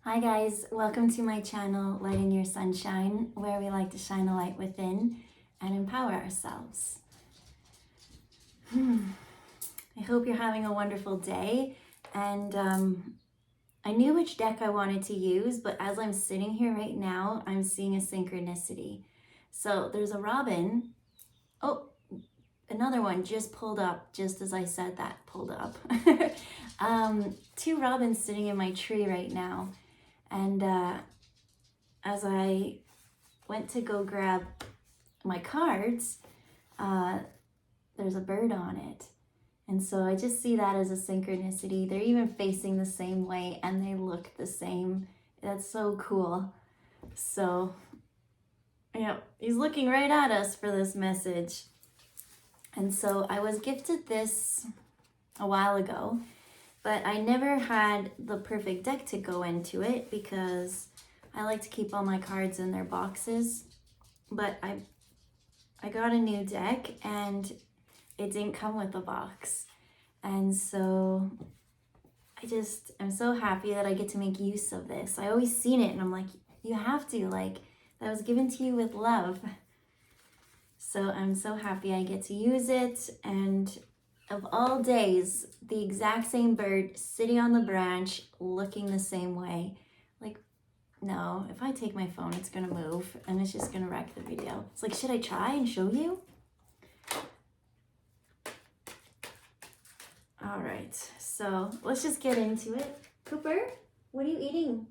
Hi guys, welcome to my channel, Lighting Your Sunshine, where we like to shine a light within and empower ourselves. I hope you're having a wonderful day, and I knew which deck I wanted to use, but as I'm sitting here right now, I'm seeing a synchronicity. So there's a robin. Oh, another one just pulled up, just as I said that, pulled up. Two robins sitting in my tree right now. And as I went to go grab my cards, there's a bird on it. And so I just see that as a synchronicity. They're even facing the same way and they look the same. That's so cool. So, yeah, he's looking right at us for this message. And so I was gifted this a while ago, but I never had the perfect deck to go into it because I like to keep all my cards in their boxes. But I got a new deck and it didn't come with a box. And so I'm so happy that I get to make use of this. I always seen it and I'm like, you have to, like, that was given to you with love. So I'm so happy I get to use it. And of all days, the exact same bird sitting on the branch, looking the same way. Like, no, if I take my phone, it's gonna move and it's just gonna wreck the video. It's like, should I try and show you? All right, so let's just get into it. Cooper, what are you eating?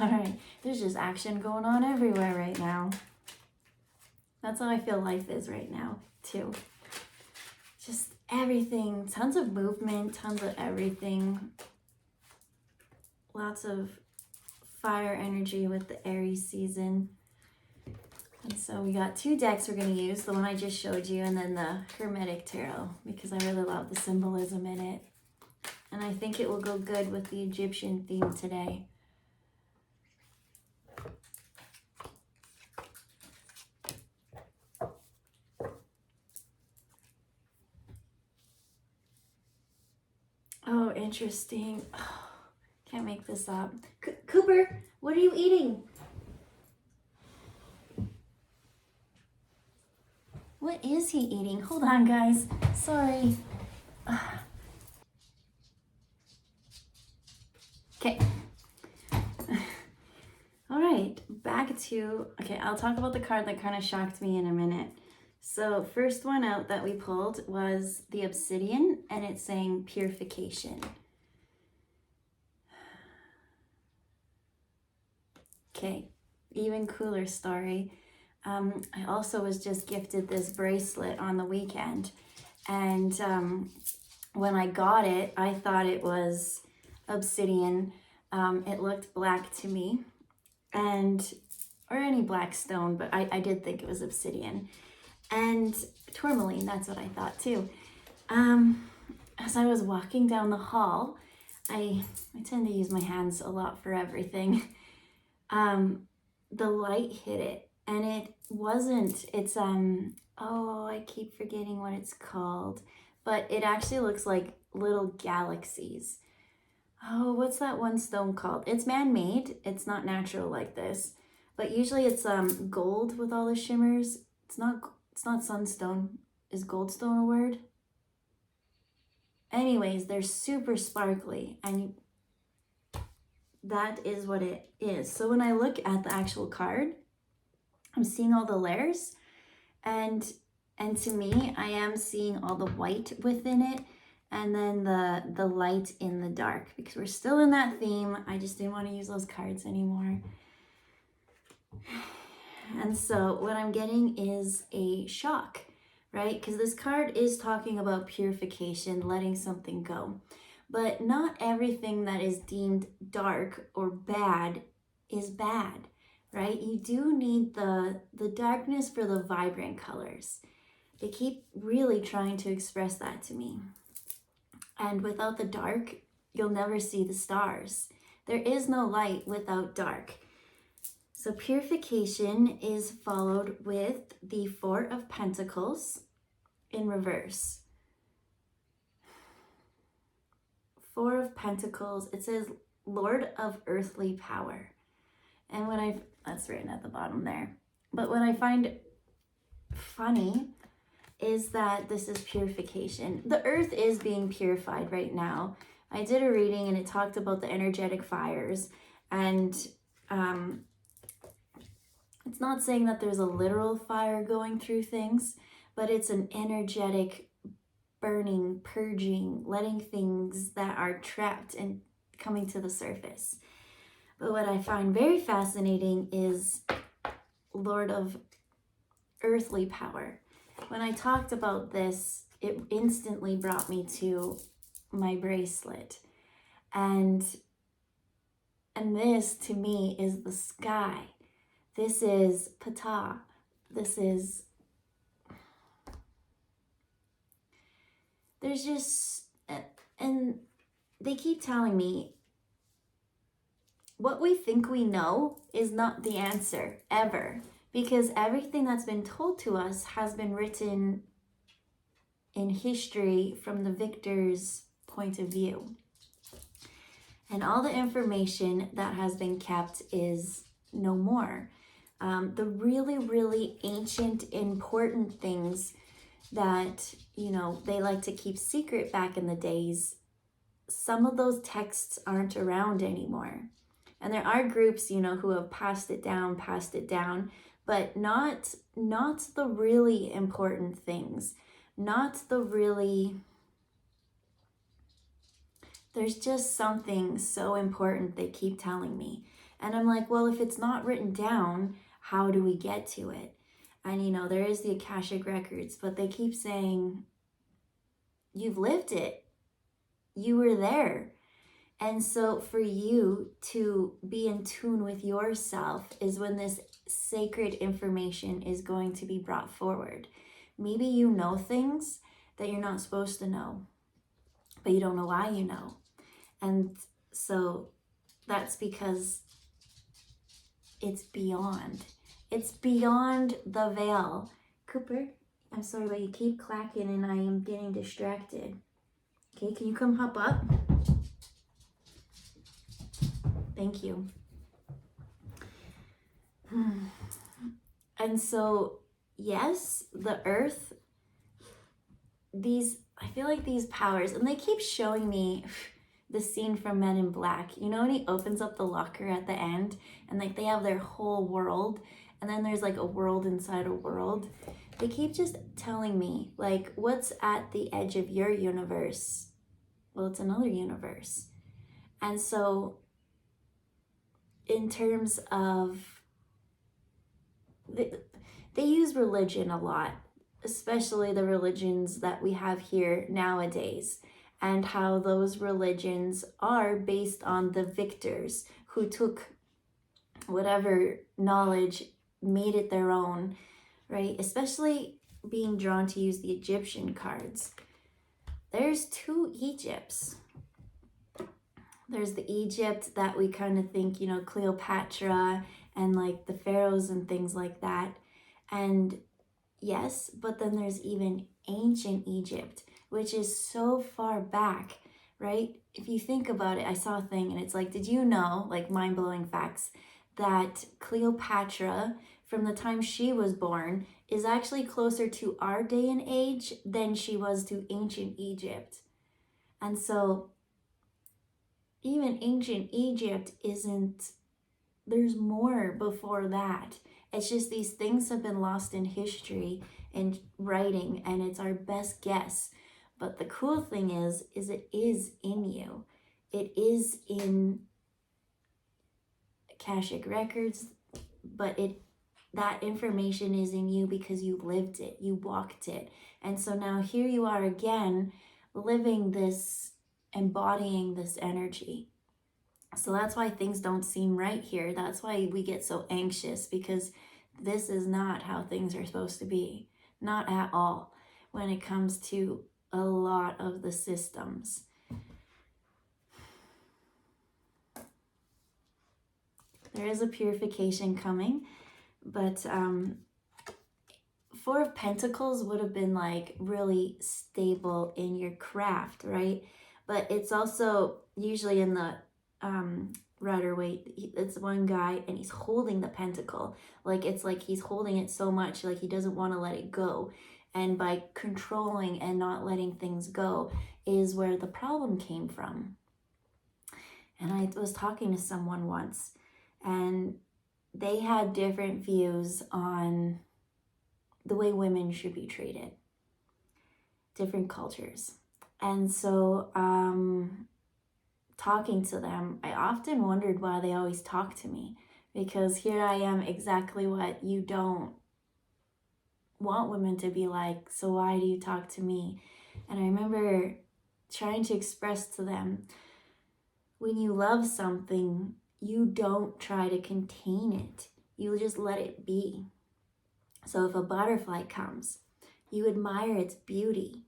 All right, there's just action going on everywhere right now. That's how I feel life is right now, too. Just everything, tons of movement, tons of everything. Lots of fire energy with the Aries season. And so we got two decks we're going to use, the one I just showed you and then the Hermetic Tarot, because I really love the symbolism in it. And I think it will go good with the Egyptian theme today. Oh, interesting. Oh, can't make this up. Cooper, what are you eating? What is he eating? Hold on, guys. Sorry. Okay. All right, back to, okay, I'll talk about the card that kind of shocked me in a minute. So first one out that we pulled was the Obsidian, and it's saying Purification. Okay, even cooler story. I also was just gifted this bracelet on the weekend, and when I got it, I thought it was obsidian. It looked black to me, or any black stone, but I did think it was obsidian. And tourmaline, that's what I thought too. As I was walking down the hall, I tend to use my hands a lot for everything. The light hit it, and it's oh, I keep forgetting what it's called, but it actually looks like little galaxies. Oh, what's that one stone called? It's man-made, it's not natural like this, but usually it's gold with all the shimmers. It's not sunstone. Is goldstone a word? Anyways, they're super sparkly, and that is what it is. So when I look at the actual card, I'm seeing all the layers, and to me, I am seeing all the white within it, and then the light in the dark, because we're still in that theme. I just didn't want to use those cards anymore. And so what I'm getting is a shock, right? Because this card is talking about purification, letting something go. But not everything that is deemed dark or bad is bad, right? You do need the darkness for the vibrant colors. They keep really trying to express that to me. And without the dark, you'll never see the stars. There is no light without dark. So purification is followed with the Four of Pentacles in reverse. Four of Pentacles, it says Lord of Earthly Power. And that's written at the bottom there. But what I find funny is that this is purification. The earth is being purified right now. I did a reading and it talked about the energetic fires. And it's not saying that there's a literal fire going through things, but it's an energetic burning, purging, letting things that are trapped and coming to the surface. But what I find very fascinating is Lord of Earthly Power. When I talked about this, it instantly brought me to my bracelet. And this to me is the sky. This is Ptah. This is, there's just, and they keep telling me what we think we know is not the answer ever, because everything that's been told to us has been written in history from the victor's point of view. And all the information that has been kept is no more. The really, really ancient, important things that, they like to keep secret back in the days, some of those texts aren't around anymore. And there are groups, who have passed it down, but not the really important things, there's just something so important they keep telling me. And I'm like, well, if it's not written down, how do we get to it? And there is the Akashic Records, but they keep saying, you've lived it. You were there. And so for you to be in tune with yourself is when this sacred information is going to be brought forward. Maybe you know things that you're not supposed to know, but you don't know why you know. And so that's because it's beyond the veil. Cooper, I'm sorry, but you keep clacking and I am getting distracted. Okay, can you come hop up? Thank you. And so, yes, the earth, I feel like these powers, and they keep showing me the scene from Men in Black. When he opens up the locker at the end and they have their whole world and then there's a world inside a world. They keep just telling me what's at the edge of your universe. Well, it's another universe. And so in terms of, they use religion a lot, especially the religions that we have here nowadays, and how those religions are based on the victors who took whatever knowledge, made it their own, right? Especially being drawn to use the Egyptian cards. There's two Egypts. There's the Egypt that we kind of think, Cleopatra and the pharaohs and things like that. And yes, but then there's even ancient Egypt, which is so far back, right? If you think about it, I saw a thing and it's did you know, mind-blowing facts, that Cleopatra, from the time she was born, is actually closer to our day and age than she was to ancient Egypt. And so even ancient Egypt there's more before that. It's just these things have been lost in history and writing, and it's our best guess. But the cool thing is it is in you. It is in Akashic Records, but that information is in you because you lived it, you walked it. And so now here you are again, living this, embodying this energy. So that's why things don't seem right here. That's why we get so anxious, because this is not how things are supposed to be. Not at all when it comes to a lot of the systems. There is a purification coming, but Four of Pentacles would have been really stable in your craft, right? but it's also usually in the Rider Waite. It's one guy and he's holding the pentacle. Like it's like he's holding it so much, like he doesn't want to let it go. And by controlling and not letting things go is where the problem came from. And I was talking to someone once, and they had different views on the way women should be treated, different cultures. And so talking to them, I often wondered why they always talk to me, because here I am, exactly what you don't want women to be like, so why do you talk to me? And I remember trying to express to them, when you love something, you don't try to contain it. You just let it be. So if a butterfly comes, you admire its beauty.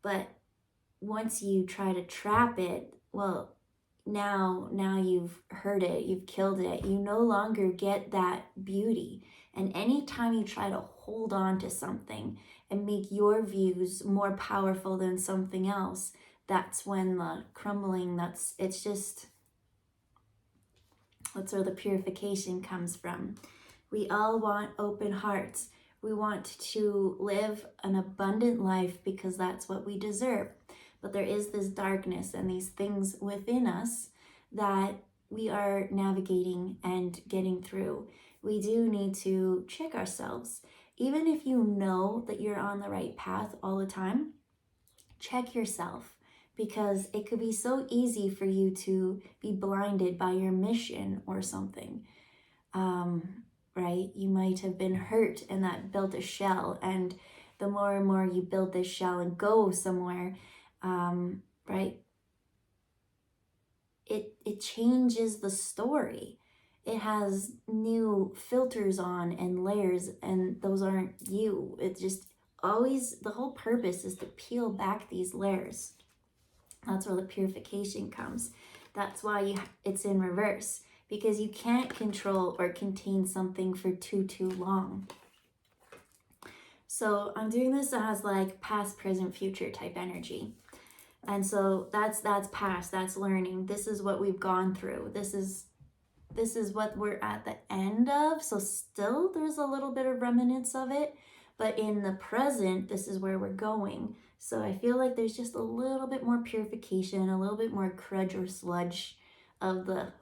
But once you try to trap it, well, now you've hurt it, you've killed it. You no longer get that beauty. And anytime you try to hold on to something and make your views more powerful than something else, that's when the crumbling, that's where the purification comes from. We all want open hearts. We want to live an abundant life because that's what we deserve. But there is this darkness and these things within us that we are navigating and getting through. We do need to check ourselves. Even if you know that you're on the right path all the time, check yourself, because it could be so easy for you to be blinded by your mission or something. Right? You might have been hurt and that built a shell, and the more and more you build this shell and go somewhere, right? It changes the story. It has new filters on and layers, and those aren't you. It just always, the whole purpose is to peel back these layers. That's where the purification comes. That's why it's in reverse, because you can't control or contain something for too long. So I'm doing this as like past, present, future type energy. And so that's past, that's learning. This is what we've gone through. This is what we're at the end of. So still there's a little bit of remnants of it, but in the present, this is where we're going. So I feel like there's just a little bit more purification, a little bit more crudge or sludge of the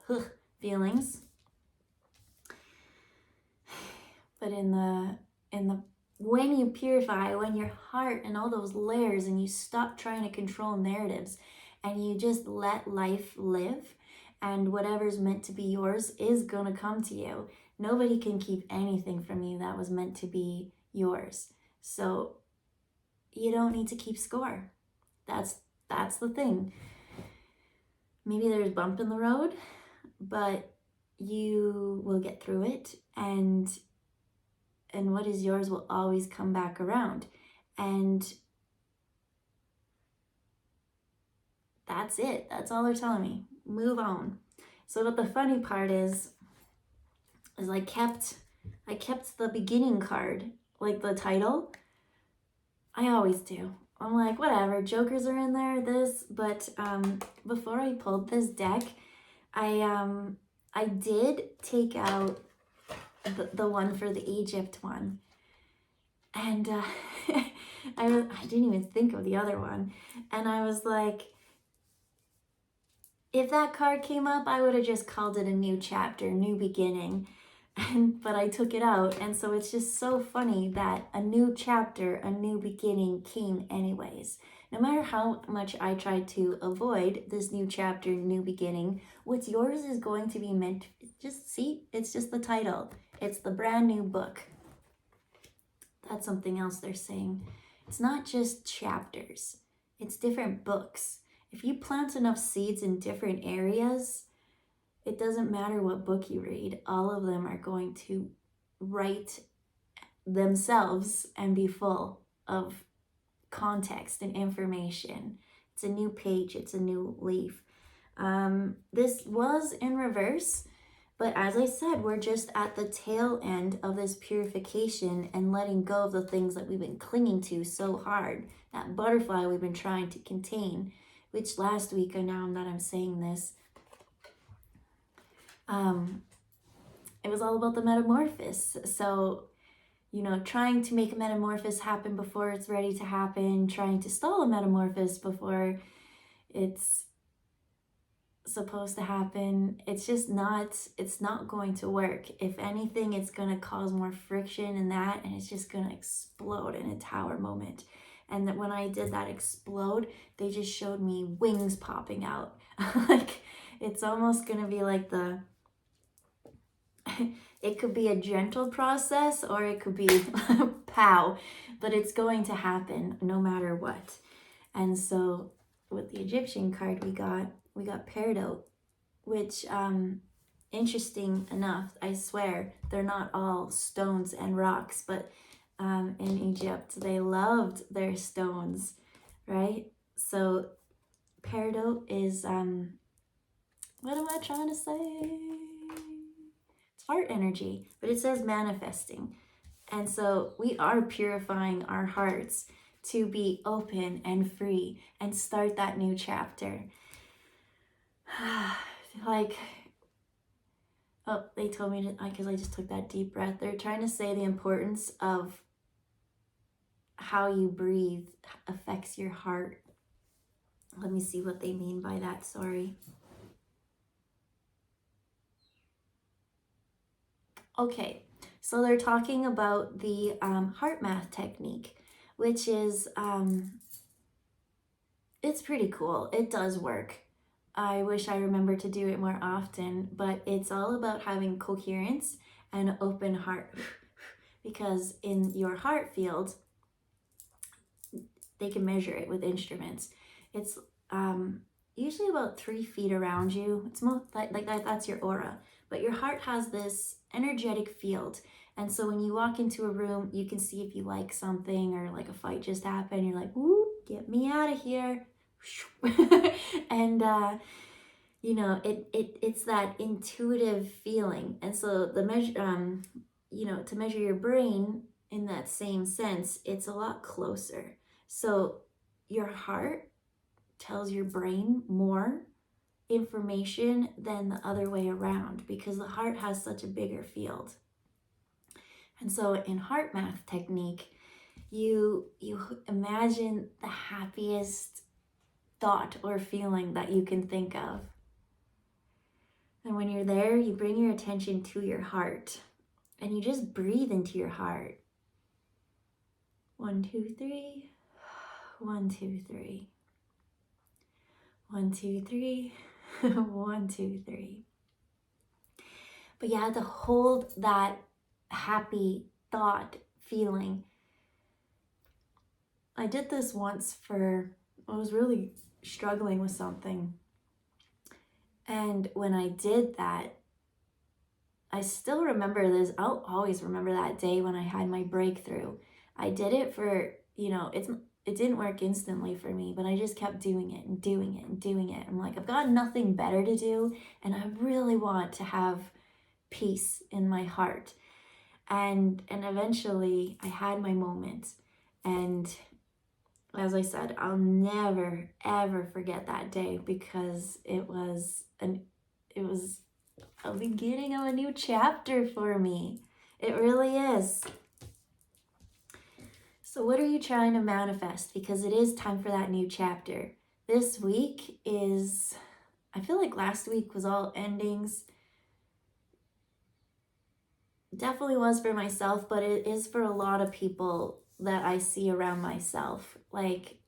feelings. But in the when you purify, when your heart and all those layers, and you stop trying to control narratives and you just let life live, and whatever's meant to be yours is gonna come to you. Nobody can keep anything from you that was meant to be yours. So you don't need to keep score. That's the thing. Maybe there's a bump in the road, but you will get through it, and what is yours will always come back around. And that's it. That's all they're telling me. Move on. So what the funny part is I kept the beginning card, like the title. I always do. I'm like, whatever, jokers are in there, this, but before I pulled this deck, I did take out the one for the Egypt one, and I didn't even think of the other one, and I was like, if that card came up, I would have just called it a new chapter, new beginning, but I took it out, and so it's just so funny that a new chapter, a new beginning came anyways. No matter how much I tried to avoid this new chapter, new beginning, what's yours is going to be meant, just see, it's just the title. It's the brand new book. That's something else they're saying. It's not just chapters, it's different books. If you plant enough seeds in different areas, it doesn't matter what book you read, all of them are going to write themselves and be full of context and information. It's a new page, it's a new leaf. This was in reverse, but as I said, we're just at the tail end of this purification and letting go of the things that we've been clinging to so hard, that butterfly we've been trying to contain. which last week, and now that I'm saying this, it was all about the metamorphosis. So, you know, trying to make a metamorphosis happen before it's ready to happen, trying to stall a metamorphosis before it's supposed to happen. It's not going to work. If anything, it's going to cause more friction in that, and it's just going to explode in a tower moment. And that when I did that explode, they just showed me wings popping out. Like, it's almost going to be like it could be a gentle process, or it could be pow, but it's going to happen no matter what. And so with the Egyptian card we got peridot, which interesting enough, I swear they're not all stones and rocks, but in Egypt they loved their stones, right? So peridot is what am I trying to say? It's heart energy, but it says manifesting. And so we are purifying our hearts to be open and free and start that new chapter. Like, oh, they told me to, because I just took that deep breath. They're trying to say the importance of how you breathe affects your heart. Let me see what they mean by that, sorry. Okay, so they're talking about the heart math technique, which is, it's pretty cool. It does work. I wish I remembered to do it more often, but it's all about having coherence and an open heart. Because in your heart field, they can measure it with instruments. It's usually about 3 feet around you. It's more like that, that's your aura. But your heart has this energetic field. And so when you walk into a room, you can see if you like something, or like a fight just happened. You're like, woo, get me out of here. And you know, it's that intuitive feeling. And so the measure, you know, to measure your brain in that same sense, it's a lot closer. So your heart tells your brain more information than the other way around, because the heart has such a bigger field. And so in heart math technique, you imagine the happiest thought or feeling that you can think of. And when you're there, you bring your attention to your heart and you just breathe into your heart. 1, 2, 3. 1, 2, 3. 1, 2, 3. 1, 2, 3. But you have to hold that happy thought feeling. I did this once I was really struggling with something. And when I did that, I still remember this. I'll always remember that day when I had my breakthrough. I did it for, you know, it didn't work instantly for me, but I just kept doing it and doing it and doing it. I'm like, I've got nothing better to do, and I really want to have peace in my heart. And eventually I had my moment. And as I said, I'll never, ever forget that day, because it was a beginning of a new chapter for me. It really is. So what are you trying to manifest? Because it is time for that new chapter. This week is, I feel like last week was all endings. Definitely was for myself, but it is for a lot of people that I see around myself. Like,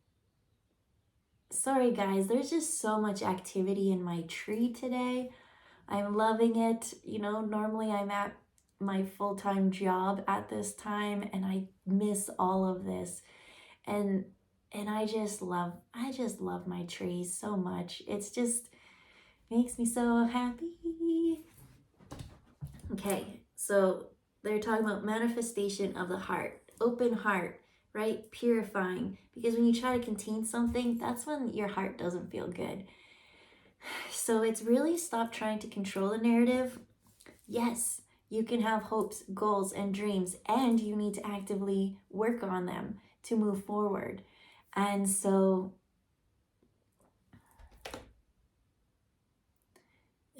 sorry guys, there's just so much activity in my tree today. I'm loving it. You know, normally I'm at my full-time job at this time, and I miss all of this. And I just love my trees so much. It's just makes me so happy. Okay, so they're talking about manifestation of the heart, open heart, right? Purifying. Because when you try to contain something, that's when your heart doesn't feel good. So it's really stop trying to control the narrative. Yes, you can have hopes, goals, and dreams, and you need to actively work on them to move forward. And so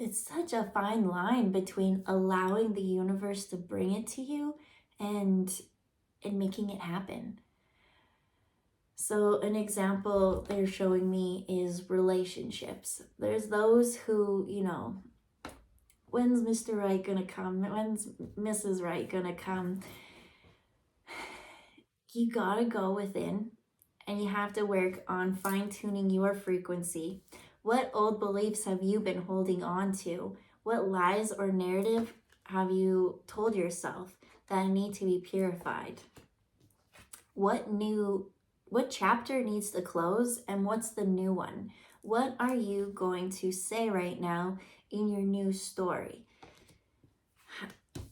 it's such a fine line between allowing the universe to bring it to you and making it happen. So an example they're showing me is relationships. There's those who, you know, when's Mr. Right gonna come? When's Mrs. Right gonna come? You gotta go within and you have to work on fine-tuning your frequency. What old beliefs have you been holding on to? What lies or narrative have you told yourself that need to be purified? What chapter needs to close and what's the new one? What are you going to say right now in your new story?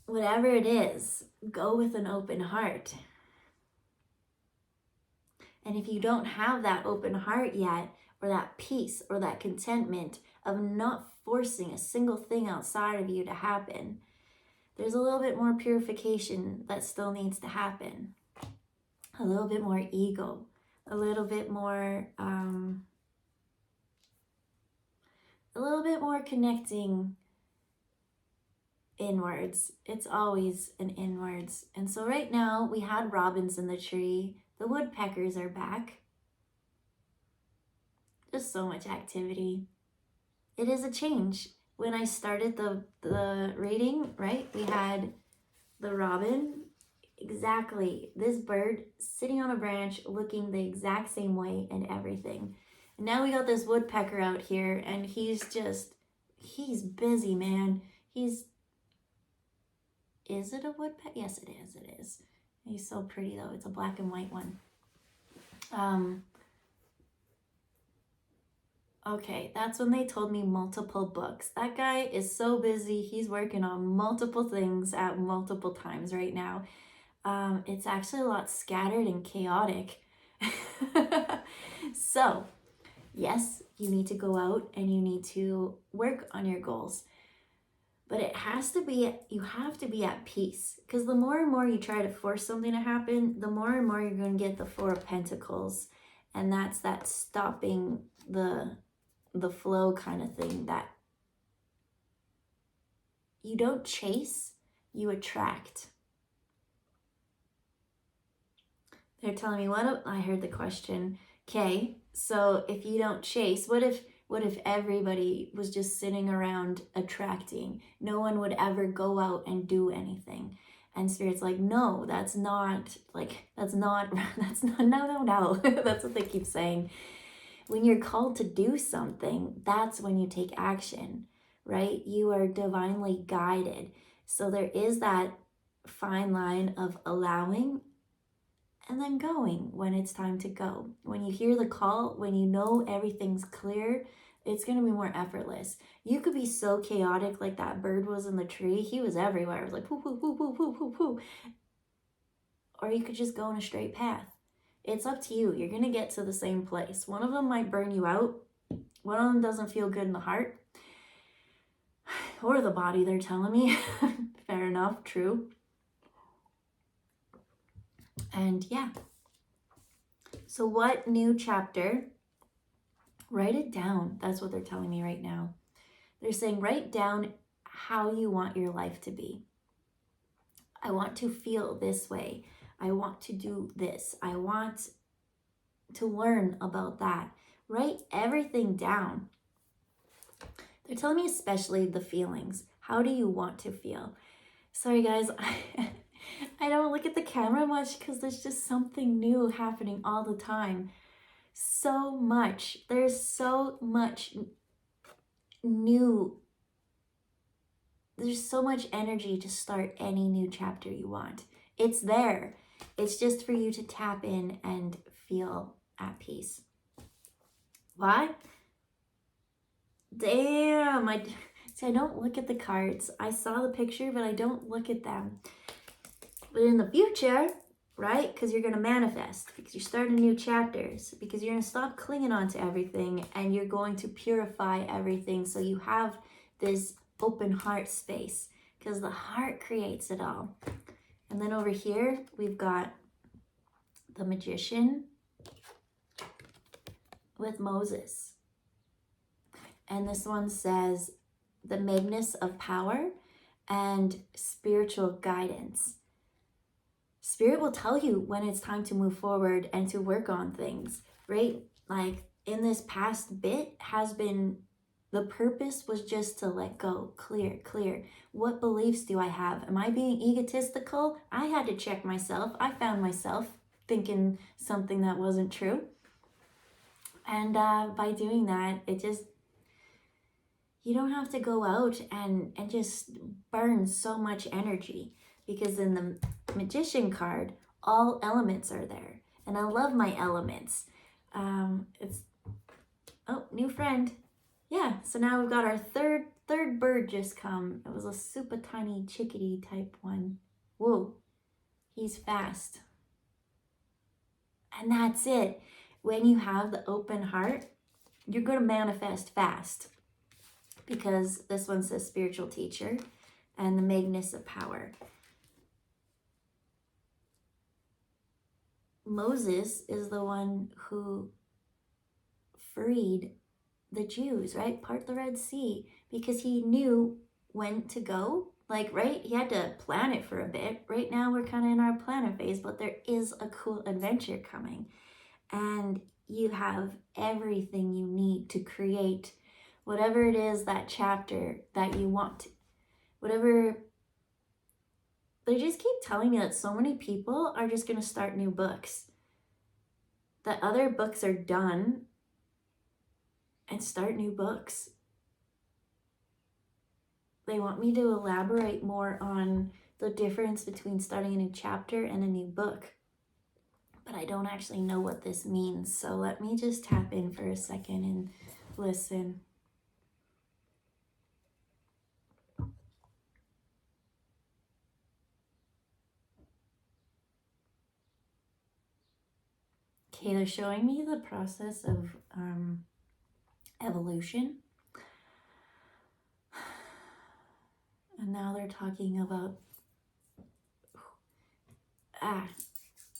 Whatever it is, go with an open heart. And if you don't have that open heart yet, or that peace, or that contentment of not forcing a single thing outside of you to happen, there's a little bit more purification that still needs to happen. A little bit more ego, a little bit more connecting inwards. It's always an inwards. And so right now we had robins in the tree. The woodpeckers are back. Just so much activity. It is a change. When I started the reading, right, we had the robin, exactly this bird sitting on a branch looking the exact same way and everything. And now we got this woodpecker out here and he's busy, man. Is it a woodpecker? Yes, it is. He's so pretty though. It's a black and white one. Okay, that's when they told me multiple books. That guy is so busy. He's working on multiple things at multiple times right now. It's actually a lot scattered and chaotic. So, yes, you need to go out and you need to work on your goals. But you have to be at peace. Because the more and more you try to force something to happen, the more and more you're going to get the Four of Pentacles. And that's that stopping the flow kind of thing, that you don't chase, you attract. They're telling me, I heard the question. Okay, so if you don't chase, what if everybody was just sitting around attracting? No one would ever go out and do anything. And Spirit's like, no, no. That's what they keep saying. When you're called to do something, that's when you take action, right? You are divinely guided. So there is that fine line of allowing and then going when it's time to go. When you hear the call, when you know everything's clear, it's going to be more effortless. You could be so chaotic like that bird was in the tree. He was everywhere. It was like, poo, poo, poo, poo, poo, poo, poo. Or you could just go in a straight path. It's up to you. You're going to get to the same place. One of them might burn you out. One of them doesn't feel good in the heart. Or the body, they're telling me. Fair enough, true. And yeah. So what new chapter? Write it down. That's what they're telling me right now. They're saying write down how you want your life to be. I want to feel this way. I want to do this. I want to learn about that. Write everything down. They're telling me especially the feelings. How do you want to feel? Sorry guys, I don't look at the camera much because there's just something new happening all the time. So much. There's so much new. There's so much energy to start any new chapter you want. It's there. It's just for you to tap in and feel at peace. Why? Damn, I don't look at the cards. I saw the picture, but I don't look at them. But in the future, right? Because you're going to manifest, because you're starting new chapters, because you're going to stop clinging on to everything and you're going to purify everything. So you have this open heart space, because the heart creates it all. And then over here, we've got the Magician with Moses. And this one says, the magness of power, and spiritual guidance. Spirit will tell you when it's time to move forward and to work on things, right? Like in this past bit has been, the purpose was just to let go, clear. What beliefs do I have? Am I being egotistical? I had to check myself. I found myself thinking something that wasn't true. And by doing that, it just, you don't have to go out and just burn so much energy, because in the Magician card, all elements are there. And I love my elements. Oh, new friend. Yeah, so now we've got our third bird just come. It was a super tiny chickadee type one. Whoa, he's fast. And that's it. When you have the open heart, you're going to manifest fast, because this one says spiritual teacher and the magness of power. Moses is the one who freed the Jews, right? Part the Red Sea, because he knew when to go. Like, right? He had to plan it for a bit. Right now we're kind of in our planning phase, but there is a cool adventure coming. And you have everything you need to create whatever it is, that chapter that you want. Whatever. They just keep telling me that so many people are just going to start new books. That other books are done and start new books. They want me to elaborate more on the difference between starting a new chapter and a new book. But I don't actually know what this means. So let me just tap in for a second and listen. Okay, they're showing me the process of evolution. And now they're talking about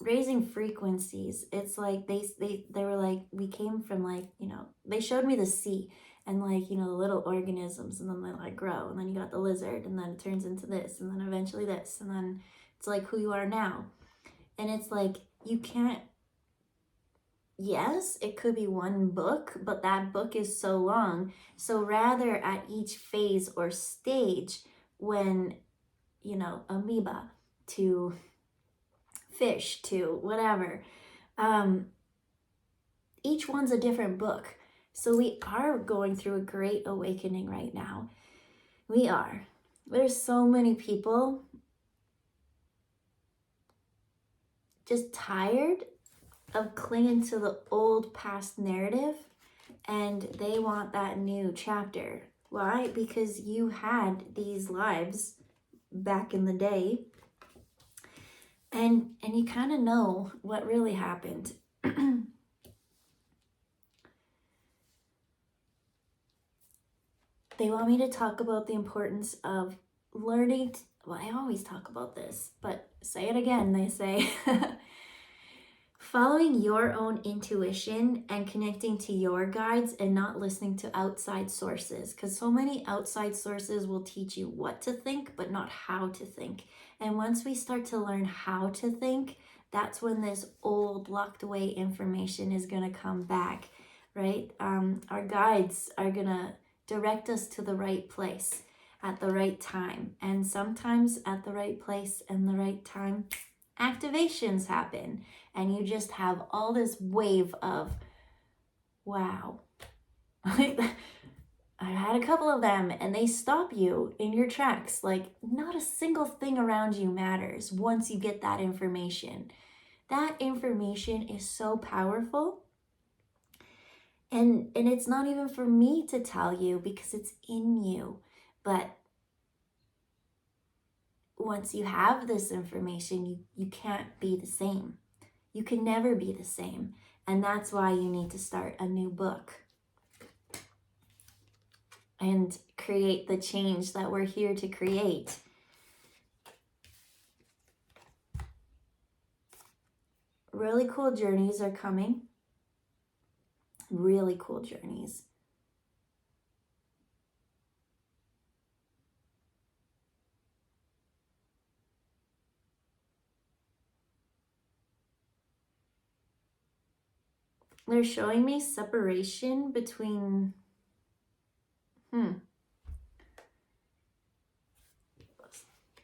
raising frequencies. It's like they were like, we came from, like, they showed me the sea and, like, the little organisms, and then they like grow, and then you got the lizard, and then it turns into this, and then eventually this, and then it's like who you are now. And it's like, you can't, yes, it could be one book, but that book is so long. So rather, at each phase or stage, when, amoeba to fish to whatever, each one's a different book. So we are going through a great awakening right now. We are. There's so many people just tired of clinging to the old past narrative, and they want that new chapter. Why? Because you had these lives back in the day, and you kind of know what really happened. They want me to talk about the importance of learning. Well, I always talk about this, but say it again, they say. Following your own intuition and connecting to your guides, and not listening to outside sources, because so many outside sources will teach you what to think, but not how to think. And once we start to learn how to think, that's when this old locked away information is going to come back, right? Our guides are going to direct us to the right place at the right time. And sometimes at the right place and the right time, activations happen, and you just have all this wave of, wow. I had a couple of them, and they stop you in your tracks. Like, not a single thing around you matters once you get that information. That information is so powerful. And it's not even for me to tell you, because it's in you. But once you have this information, you can't be the same. You can never be the same. And that's why you need to start a new book and create the change that we're here to create. Really cool journeys are coming. Really cool journeys. They're showing me separation between,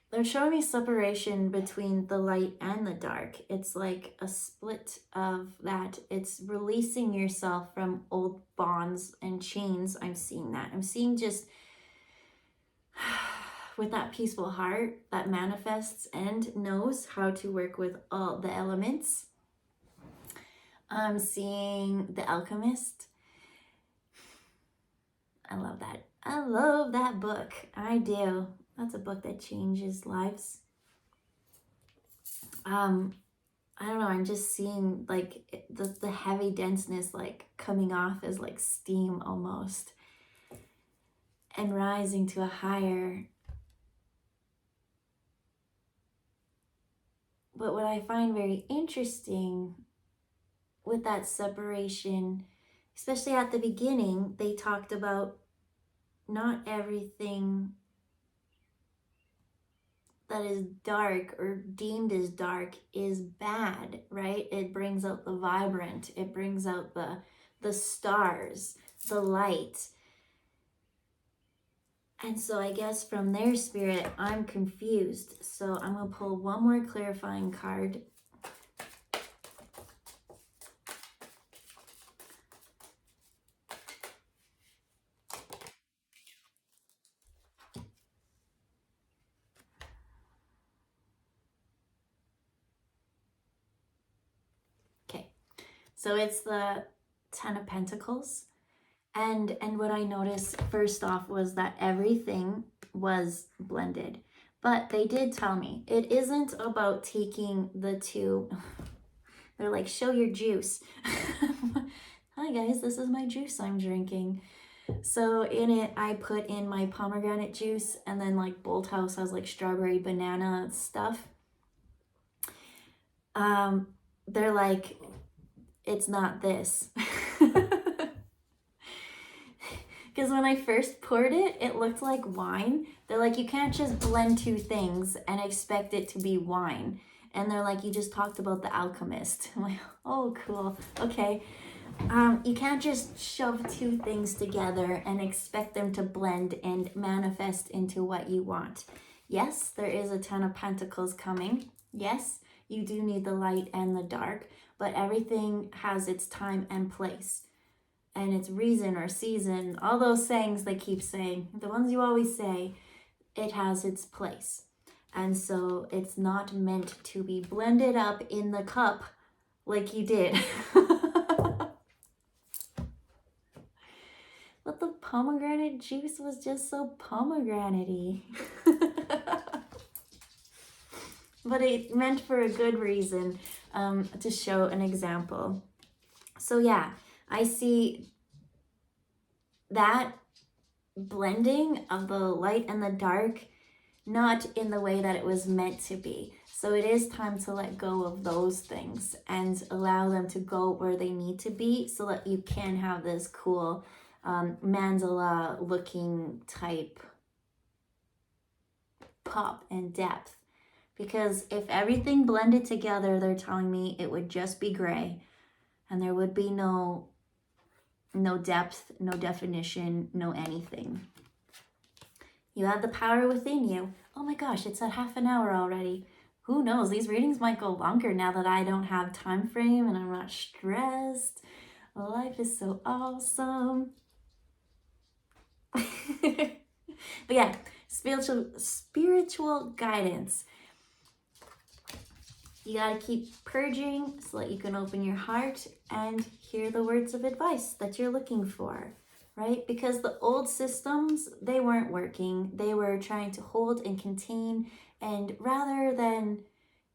they're showing me separation between the light and the dark. It's like a split of that. It's releasing yourself from old bonds and chains. I'm seeing that. I'm seeing just with that peaceful heart that manifests and knows how to work with all the elements. I'm seeing the alchemist. I love that. I love that book. I do. That's a book that changes lives. I don't know, I'm just seeing like the heavy denseness like coming off as like steam almost and rising to a higher. But what I find very interesting with that separation, especially at the beginning, they talked about not everything that is dark or deemed as dark is bad, right? It brings out the vibrant, it brings out the stars, the light. And so I guess from their spirit, I'm confused. So I'm going to pull one more clarifying card. Okay, so it's the Ten of Pentacles. And what I noticed first off was that everything was blended. But they did tell me it isn't about taking the two. They're like, show your juice. Hi guys, this is my juice I'm drinking. So in it, I put in my pomegranate juice, and then like Bolt House has like strawberry banana stuff. They're like, it's not this. Because when I first poured it, it looked like wine. They're like, you can't just blend two things and expect it to be wine. And they're like, you just talked about the alchemist. I'm like, oh, cool. Okay. You can't just shove two things together and expect them to blend and manifest into what you want. Yes, there is a Ten of Pentacles coming. Yes, you do need the light and the dark, but everything has its time and place. And its reason or season, all those sayings they keep saying, the ones you always say, it has its place. And so it's not meant to be blended up in the cup like you did. But the pomegranate juice was just so pomegranate-y. But it meant for a good reason, to show an example. So yeah, I see that blending of the light and the dark, not in the way that it was meant to be. So it is time to let go of those things and allow them to go where they need to be so that you can have this cool mandala looking type pop and depth. Because if everything blended together, they're telling me it would just be gray and there would be no depth, no definition, no anything. You have the power within you. Oh my gosh, it's at half an hour already. Who knows? These readings might go longer now that I don't have time frame and I'm not stressed. Life is so awesome. But yeah, spiritual guidance. You gotta keep purging so that you can open your heart and hear the words of advice that you're looking for, right? Because the old systems, they weren't working. They were trying to hold and contain, and rather than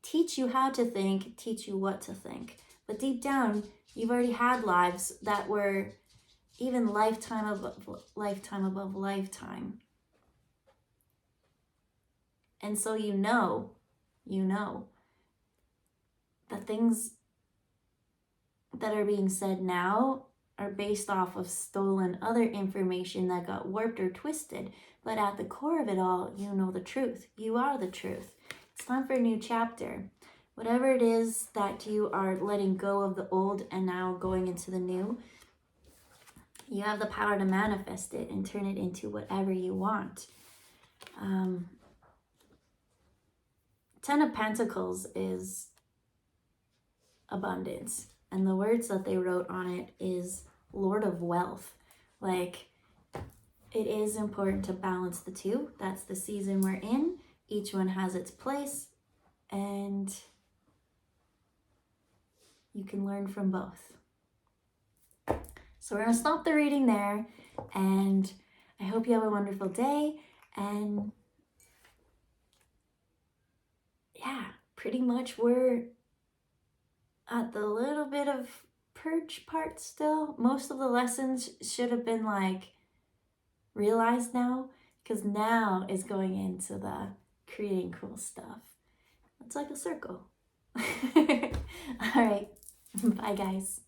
teach you how to think, teach you what to think. But deep down, you've already had lives that were even lifetime above lifetime. And so you know, the things that are being said now are based off of stolen other information that got warped or twisted. But at the core of it all, you know the truth. You are the truth. It's time for a new chapter. whatever it is that you are letting go of the old and now going into the new, you have the power to manifest it and turn it into whatever you want. Ten of Pentacles is abundance. And the words that they wrote on it is Lord of Wealth. Like, it is important to balance the two. That's the season we're in. Each one has its place, and you can learn from both. So we're going to stop the reading there, and I hope you have a wonderful day. And yeah, pretty much we're at the little bit of purge part still. Most of the lessons should have been like realized now, because now is going into the creating cool stuff. It's like a circle. All right. Bye, guys.